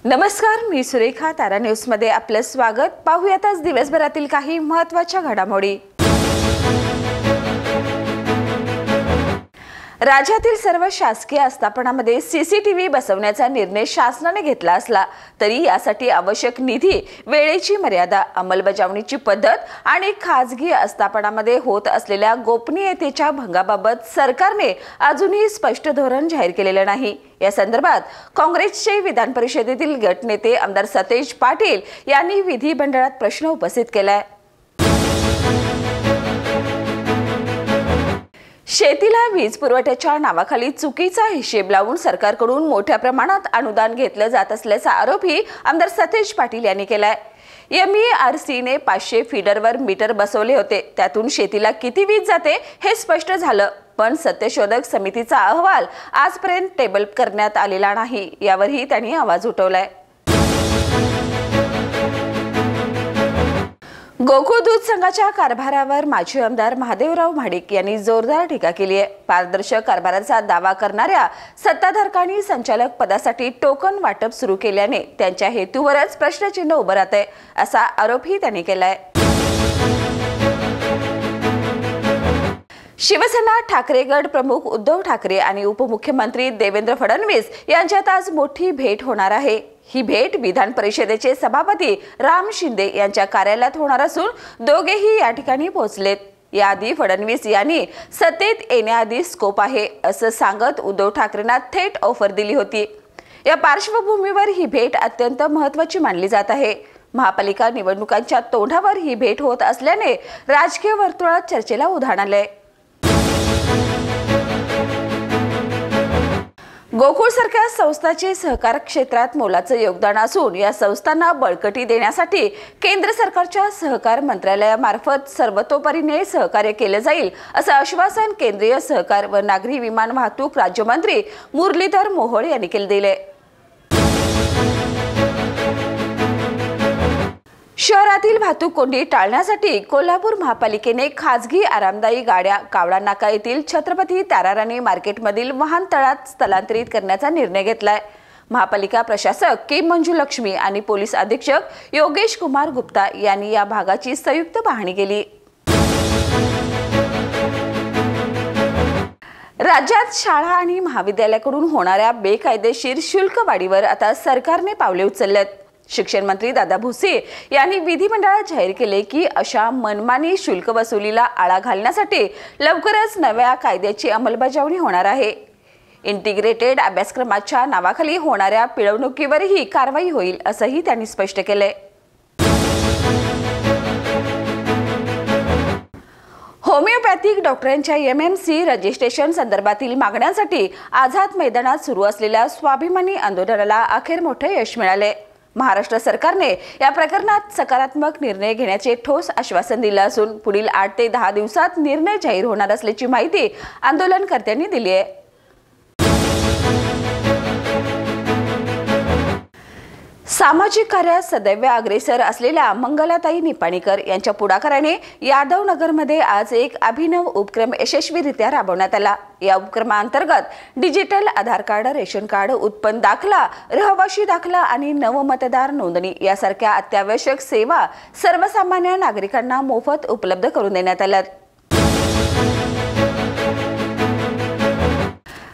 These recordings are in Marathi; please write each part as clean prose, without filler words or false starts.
नमस्कार, मी सुरेखा. तारा न्यूज मध्ये आपलं स्वागत. पाहूयात आज दिवसभरातील काही महत्त्वाच्या घडामोडी. राज्यातील सर्व शासकीय आस्थापनांमध्ये सीसीटीव्ही बसवण्याचा निर्णय शासनाने घेतला असला तरी यासाठी आवश्यक निधी, वेळेची मर्यादा, अंमलबजावणीची पद्धत आणि खासगी आस्थापनांमध्ये होत असलेल्या गोपनीयतेच्या भंगाबाबत सरकारने अजूनही स्पष्ट धोरण जाहीर केलेलं नाही. या संदर्भात काँग्रेसचे विधान परिषदेतील गटनेते आमदार सतेज पाटील यांनी विधिमंडळात प्रश्न उपस्थित केलाय. शेतीला वीज पुरवठ्याच्या नावाखाली चुकीचा हिशेब लावून सरकारकडून मोठ्या प्रमाणात अनुदान घेतलं जात असल्याचा आरोपही आमदार सतेज पाटील यांनी केलाय. MERCने 500 फीडरवर मीटर बसवले होते. त्यातून शेतीला किती वीज जाते हे स्पष्ट झालं, पण सत्यशोधक समितीचा अहवाल आजपर्यंत टेबल करण्यात आलेला नाही. यावरही त्यांनी आवाज उठवलाय. गोकुळ दूध संघाच्या कारभारावर माजी आमदार महादेवराव महाडिक यांनी जोरदार टीका केली आहे. पारदर्शक कारभाराचा दावा करणाऱ्या सत्ताधारकांनी संचालक पदासाठी टोकन वाटप सुरू केल्याने त्यांच्या हेतूवरच प्रश्नचिन्ह उभं राहतंय, असा आरोपही त्यांनी केलाय. शिवसेना ठाकरे गट प्रमुख उद्धव ठाकरे आणि उपमुख्यमंत्री देवेंद्र फडणवीस यांच्यात आज मोठी भेट होणार आहे. ही भेट विधान परिषदेचे सभापती राम शिंदे यांच्या कार्यालयात होणार असून दोघेही या ठिकाणी पोहोचलेत. याआधी फडणवीस यांनी सत्तेत येण्याआधी स्कोप आहे असं सांगत उद्धव ठाकरेंना थेट ऑफर दिली होती. या पार्श्वभूमीवर ही भेट अत्यंत महत्त्वाची मानली जात आहे. महापालिका निवडणुकांच्या तोंडावर ही भेट होत असल्याने राजकीय वर्तुळात चर्चेला उधाण आलंय. गोकुळ सारख्या संस्थांचे सहकार क्षेत्रात मोलाचं योगदान असून या संस्थांना बळकटी देण्यासाठी केंद्र सरकारच्या सहकार मंत्रालयामार्फत सर्वतोपरीने सहकार्य केले जाईल असं आश्वासन केंद्रीय सहकार व नागरी विमान वाहतूक राज्यमंत्री मुरलीधर मोहोळ यांनी दिले. शहरातील वाहतूक कोंडी टाळण्यासाठी कोल्हापूर महापालिकेने खासगी आरामदायी गाड्या कावळा नाका येथील छत्रपती ताराराणी मार्केटमधील वाहनतळात स्थलांतरित करण्याचा निर्णय घेतलाय. महापालिका प्रशासक के मंजुलक्ष्मी आणि पोलीस अधीक्षक योगेश कुमार गुप्ता यांनी या भागाची संयुक्त पाहणी केली. राज्यात शाळा आणि महाविद्यालयाकडून होणाऱ्या बेकायदेशीर शुल्क वाढीवर आता सरकारने पावले उचललेत. शिक्षण मंत्री दादा भुसे यांनी विधिमंडळात जाहीर केले की अशा मनमानी शुल्क वसुलीला आळा घालण्यासाठी लवकरच नव्या कायद्याची अंमलबजावणी होणार आहे. इंटिग्रेटेड अभ्यासक्रमाच्या नावाखाली होणाऱ्या पिळवणुकीवरही कारवाई होईल असंही त्यांनी स्पष्ट केलंय. होमिओपॅथिक डॉक्टरांच्या MMC रजिस्ट्रेशन संदर्भातील मागण्यांसाठी आझाद मैदानात सुरू असलेल्या स्वाभिमानी आंदोलनाला अखेर मोठे यश मिळाले. महाराष्ट्र सरकारने या प्रकरणात सकारात्मक निर्णय घेण्याचे ठोस आश्वासन दिले असून पुढील 8 ते 10 दिवसात निर्णय जाहीर होणार असल्याची माहिती आंदोलनकर्त्यांनी दिली आहे. सामाजिक कार्यात सदैव अग्रेसर असलेल्या मंगलाताई निपाणीकर यांच्या पुढाकाराने यादवनगरमध्ये आज एक अभिनव उपक्रम यशस्वीरित्या राबवण्यात आला. या उपक्रमाअंतर्गत डिजिटल आधार कार्ड, रेशन कार्ड, उत्पन्न दाखला, रहिवासी दाखला आणि नवमतदार नोंदणी यासारख्या अत्यावश्यक सेवा सर्वसामान्य नागरिकांना मोफत उपलब्ध करून देण्यात आल्यात.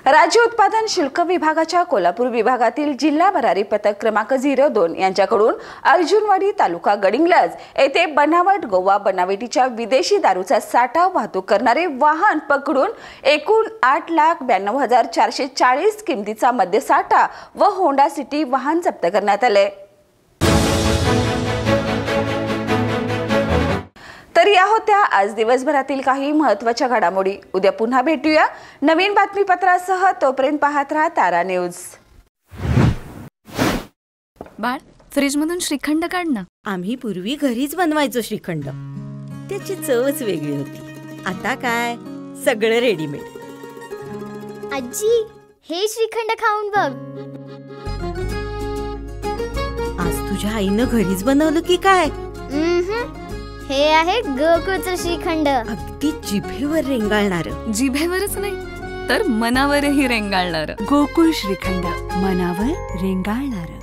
राज्य उत्पादन शुल्क विभागाच्या कोल्हापूर विभागातील जिल्हा भरारी पथक क्रमांक 02 यांच्याकडून अर्जुनवाडी तालुका गडिंग्लज येथे बनावट गोवा बनावटीच्या विदेशी दारूचा साठा वाहतूक करणारे वाहन पकडून एकूण 8,92,440 किमतीचा मद्यसाठा व होंडा सिटी वाहन जप्त करण्यात आले. तर या होत्या आज दिवसभरातील काही महत्त्वाच्या घडामोडी. उद्या पुन्हा भेटूया नवीन बातमीपत्रासह. तोपर्यंत पाहत राहा तारा न्यूज. बाळ, फ्रीजमधून श्रीखंड काढ ना. आम्ही पूर्वी घरीच बनवायचो श्रीखंड. त्याची चवच वेगळी होती. आता काय सगळं रेडीमेड. आजी, हे श्रीखंड खाऊन बघ. आज तुझ्या आईनं घरीच बनवलं की काय? हे आहे गोकुळचं श्रीखंड. अगदी जिभेवर रेंगाळणारं. जिभेवरच नाही तर मनावरही रेंगाळणारं. गोकुळ श्रीखंड, मनावर रेंगाळणारं.